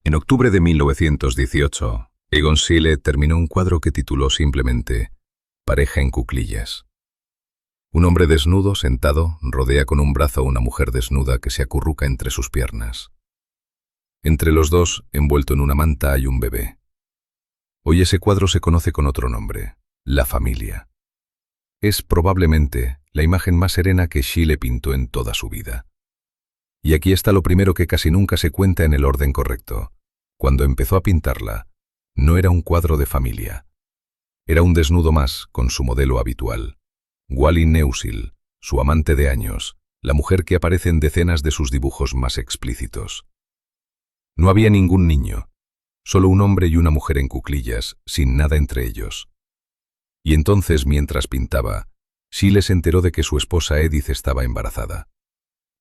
En octubre de 1918, Egon Schiele terminó un cuadro que tituló simplemente Pareja en cuclillas. Un hombre desnudo, sentado, rodea con un brazo a una mujer desnuda que se acurruca entre sus piernas. Entre los dos, envuelto en una manta, hay un bebé. Hoy ese cuadro se conoce con otro nombre, La familia. Es probablemente la imagen más serena que Schiele pintó en toda su vida. Y aquí está lo primero que casi nunca se cuenta en el orden correcto. Cuando empezó a pintarla, no era un cuadro de familia. Era un desnudo más, con su modelo habitual. Wally Neusiedl, su amante de años, la mujer que aparece en decenas de sus dibujos más explícitos. No había ningún niño, solo un hombre y una mujer en cuclillas, sin nada entre ellos. Y entonces, mientras pintaba, Schiele se enteró de que su esposa Edith estaba embarazada.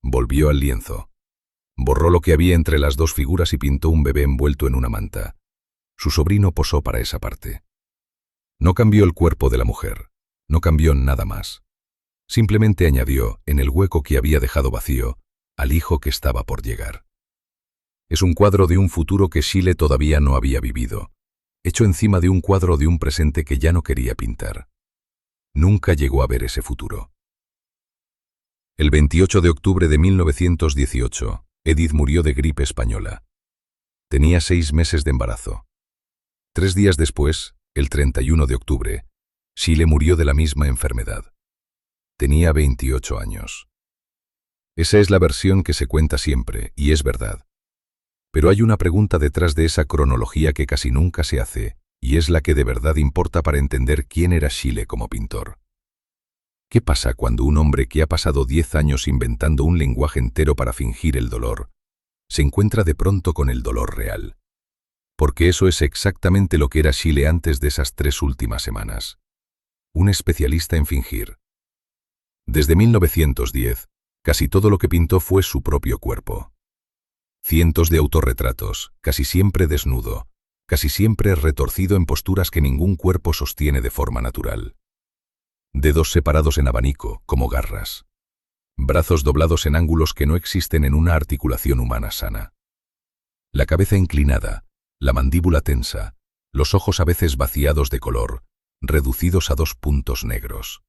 Volvió al lienzo. Borró lo que había entre las dos figuras y pintó un bebé envuelto en una manta. Su sobrino posó para esa parte. No cambió el cuerpo de la mujer, no cambió nada más. Simplemente añadió, en el hueco que había dejado vacío, al hijo que estaba por llegar. Es un cuadro de un futuro que Schiele todavía no había vivido, hecho encima de un cuadro de un presente que ya no quería pintar. Nunca llegó a ver ese futuro. El 28 de octubre de 1918, Edith murió de gripe española. Tenía 6 meses de embarazo. 3 días después, el 31 de octubre, Schiele murió de la misma enfermedad. Tenía 28 años. Esa es la versión que se cuenta siempre, y es verdad. Pero hay una pregunta detrás de esa cronología que casi nunca se hace, y es la que de verdad importa para entender quién era Schiele como pintor. ¿Qué pasa cuando un hombre que ha pasado 10 años inventando un lenguaje entero para fingir el dolor, se encuentra de pronto con el dolor real? Porque eso es exactamente lo que era Schiele antes de esas 3 últimas semanas. Un especialista en fingir. Desde 1910, casi todo lo que pintó fue su propio cuerpo. Cientos de autorretratos, casi siempre desnudo, casi siempre retorcido en posturas que ningún cuerpo sostiene de forma natural. Dedos separados en abanico, como garras. Brazos doblados en ángulos que no existen en una articulación humana sana. La cabeza inclinada, la mandíbula tensa, los ojos a veces vaciados de color, reducidos a 2 puntos negros.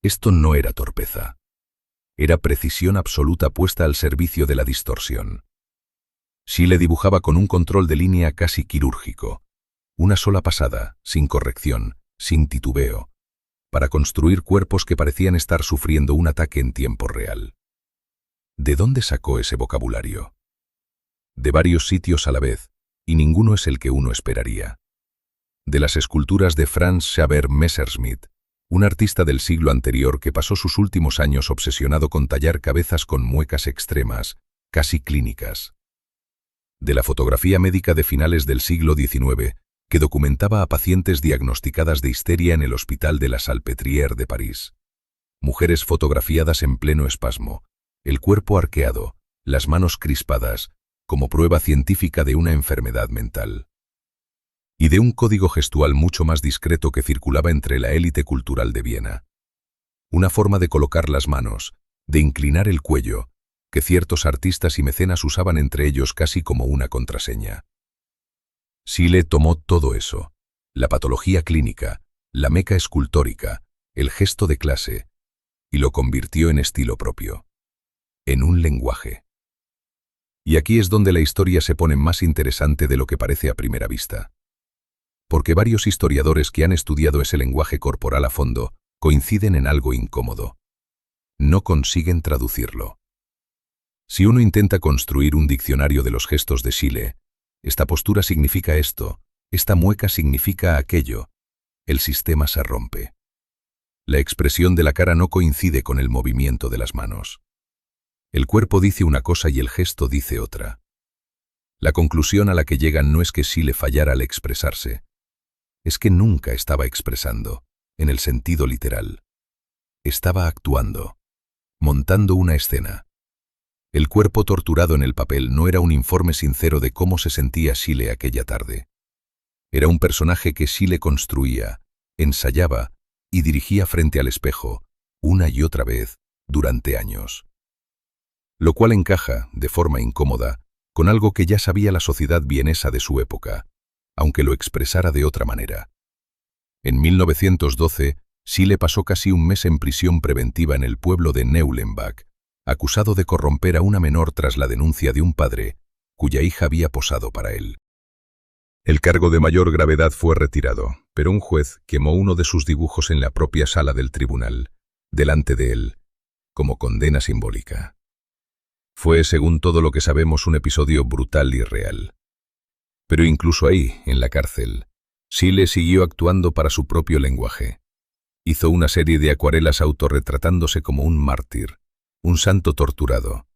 Esto no era torpeza. Era precisión absoluta puesta al servicio de la distorsión. Schiele dibujaba con un control de línea casi quirúrgico. Una sola pasada, sin corrección, sin titubeo, para construir cuerpos que parecían estar sufriendo un ataque en tiempo real. ¿De dónde sacó ese vocabulario? De varios sitios a la vez, y ninguno es el que uno esperaría. De las esculturas de Franz Xaver Messerschmitt, un artista del siglo anterior que pasó sus últimos años obsesionado con tallar cabezas con muecas extremas, casi clínicas. De la fotografía médica de finales del siglo XIX, que documentaba a pacientes diagnosticadas de histeria en el Hospital de la Salpêtrière de París. Mujeres fotografiadas en pleno espasmo, el cuerpo arqueado, las manos crispadas, como prueba científica de una enfermedad mental. Y de un código gestual mucho más discreto que circulaba entre la élite cultural de Viena. Una forma de colocar las manos, de inclinar el cuello, que ciertos artistas y mecenas usaban entre ellos casi como una contraseña. Schiele tomó todo eso, la patología clínica, la meca escultórica, el gesto de clase, y lo convirtió en estilo propio, en un lenguaje. Y aquí es donde la historia se pone más interesante de lo que parece a primera vista. Porque varios historiadores que han estudiado ese lenguaje corporal a fondo coinciden en algo incómodo. No consiguen traducirlo. Si uno intenta construir un diccionario de los gestos de Schiele, esta postura significa esto, esta mueca significa aquello. El sistema se rompe. La expresión de la cara no coincide con el movimiento de las manos. El cuerpo dice una cosa y el gesto dice otra. La conclusión a la que llegan no es que Schiele fallara al expresarse. Es que nunca estaba expresando, en el sentido literal. Estaba actuando, montando una escena. El cuerpo torturado en el papel no era un informe sincero de cómo se sentía Schiele aquella tarde. Era un personaje que Schiele construía, ensayaba y dirigía frente al espejo, una y otra vez, durante años. Lo cual encaja, de forma incómoda, con algo que ya sabía la sociedad vienesa de su época, aunque lo expresara de otra manera. En 1912, Schiele pasó casi un mes en prisión preventiva en el pueblo de Neulenbach, acusado de corromper a una menor tras la denuncia de un padre cuya hija había posado para él. El cargo de mayor gravedad fue retirado, pero un juez quemó uno de sus dibujos en la propia sala del tribunal, delante de él, como condena simbólica. Fue, según todo lo que sabemos, un episodio brutal y real. Pero incluso ahí, en la cárcel, Schiele siguió actuando para su propio lenguaje. Hizo una serie de acuarelas autorretratándose como un mártir, un santo torturado,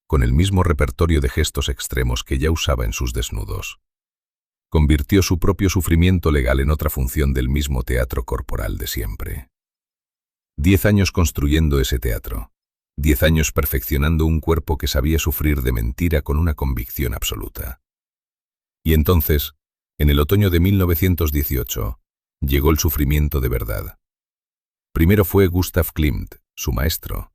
con el mismo repertorio de gestos extremos que ya usaba en sus desnudos. Convirtió su propio sufrimiento legal en otra función del mismo teatro corporal de siempre. 10 años construyendo ese teatro. 10 años perfeccionando un cuerpo que sabía sufrir de mentira con una convicción absoluta. Y entonces, en el otoño de 1918, llegó el sufrimiento de verdad. Primero fue Gustav Klimt, su maestro,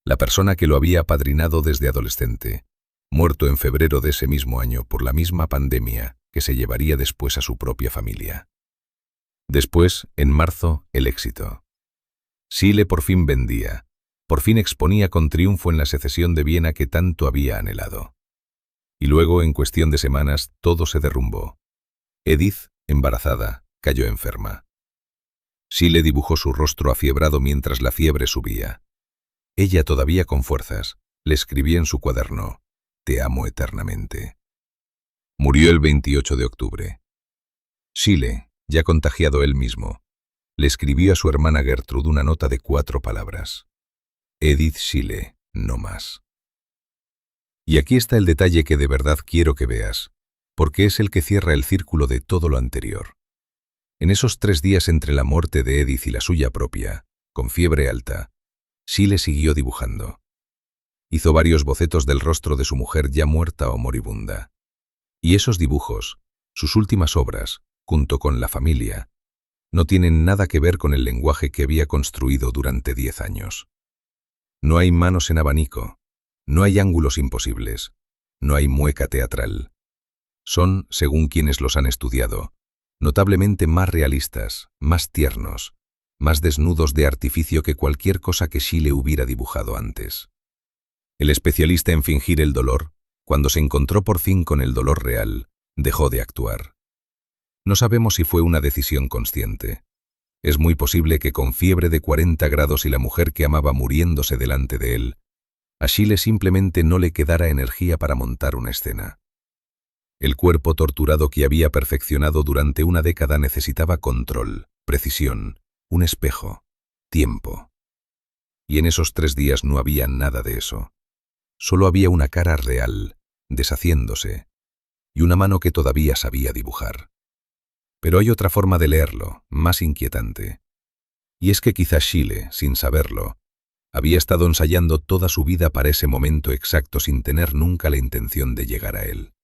la persona que lo había apadrinado desde adolescente, muerto en febrero de ese mismo año por la misma pandemia que se llevaría después a su propia familia. Después, en marzo, el éxito. Schiele por fin vendía, por fin exponía con triunfo en la secesión de Viena que tanto había anhelado. Y luego, en cuestión de semanas, todo se derrumbó. Edith, embarazada, cayó enferma. Schiele dibujó su rostro afiebrado mientras la fiebre subía. Ella, todavía con fuerzas, le escribía en su cuaderno: «Te amo eternamente». Murió el 28 de octubre. Schiele, ya contagiado él mismo, le escribió a su hermana Gertrud una nota de 4 palabras. Edith Schiele, no más. Y aquí está el detalle que de verdad quiero que veas, porque es el que cierra el círculo de todo lo anterior. En esos 3 días entre la muerte de Edith y la suya propia, con fiebre alta, Schiele siguió dibujando. Hizo varios bocetos del rostro de su mujer ya muerta o moribunda. Y esos dibujos, sus últimas obras, junto con la familia, no tienen nada que ver con el lenguaje que había construido durante 10 años. No hay manos en abanico, no hay ángulos imposibles, no hay mueca teatral. Son, según quienes los han estudiado, notablemente más realistas, más tiernos, más desnudos de artificio que cualquier cosa que Schiele hubiera dibujado antes. El especialista en fingir el dolor, cuando se encontró por fin con el dolor real, dejó de actuar. No sabemos si fue una decisión consciente. Es muy posible que con fiebre de 40 grados y la mujer que amaba muriéndose delante de él, a Schiele simplemente no le quedara energía para montar una escena. El cuerpo torturado que había perfeccionado durante una década necesitaba control, precisión, un espejo, tiempo. Y en esos 3 días no había nada de eso. Solo había una cara real, deshaciéndose, y una mano que todavía sabía dibujar. Pero hay otra forma de leerlo, más inquietante. Y es que quizá Schiele, sin saberlo, había estado ensayando toda su vida para ese momento exacto sin tener nunca la intención de llegar a él.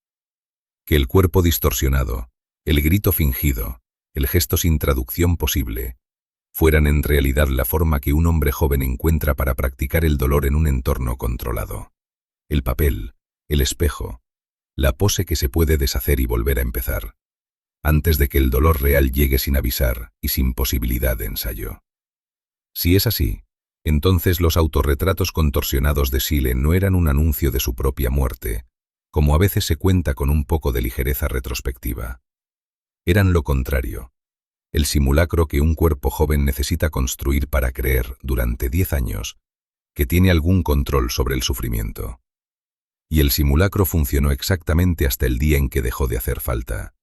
Que el cuerpo distorsionado, el grito fingido, el gesto sin traducción posible, fueran en realidad la forma que un hombre joven encuentra para practicar el dolor en un entorno controlado. El papel, el espejo, la pose que se puede deshacer y volver a empezar, antes de que el dolor real llegue sin avisar y sin posibilidad de ensayo. Si es así, entonces los autorretratos contorsionados de Schiele no eran un anuncio de su propia muerte, como a veces se cuenta con un poco de ligereza retrospectiva. Eran lo contrario, el simulacro que un cuerpo joven necesita construir para creer, durante 10 años, que tiene algún control sobre el sufrimiento. Y el simulacro funcionó exactamente hasta el día en que dejó de hacer falta,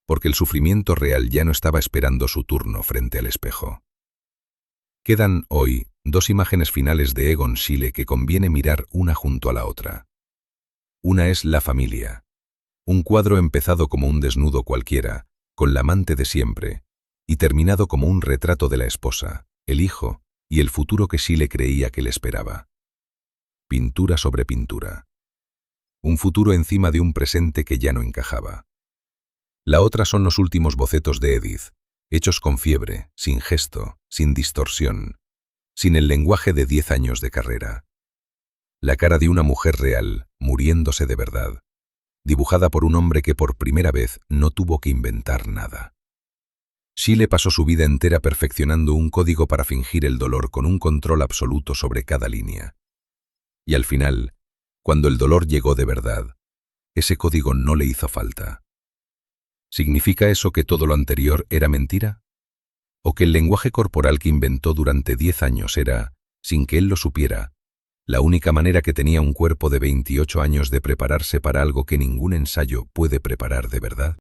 porque el sufrimiento real ya no estaba esperando su turno frente al espejo. Quedan hoy 2 imágenes finales de Egon Schiele que conviene mirar una junto a la otra. Una es La familia, un cuadro empezado como un desnudo cualquiera, con la amante de siempre, y terminado como un retrato de la esposa, el hijo y el futuro que Schiele creía que le esperaba. Pintura sobre pintura. Un futuro encima de un presente que ya no encajaba. La otra son los últimos bocetos de Edith, hechos con fiebre, sin gesto, sin distorsión, sin el lenguaje de 10 años de carrera. La cara de una mujer real, muriéndose de verdad, dibujada por un hombre que por primera vez no tuvo que inventar nada. Schiele pasó su vida entera perfeccionando un código para fingir el dolor con un control absoluto sobre cada línea. Y al final, cuando el dolor llegó de verdad, ese código no le hizo falta. ¿Significa eso que todo lo anterior era mentira? ¿O que el lenguaje corporal que inventó durante 10 años era, sin que él lo supiera, la única manera que tenía un cuerpo de 28 años de prepararse para algo que ningún ensayo puede preparar de verdad?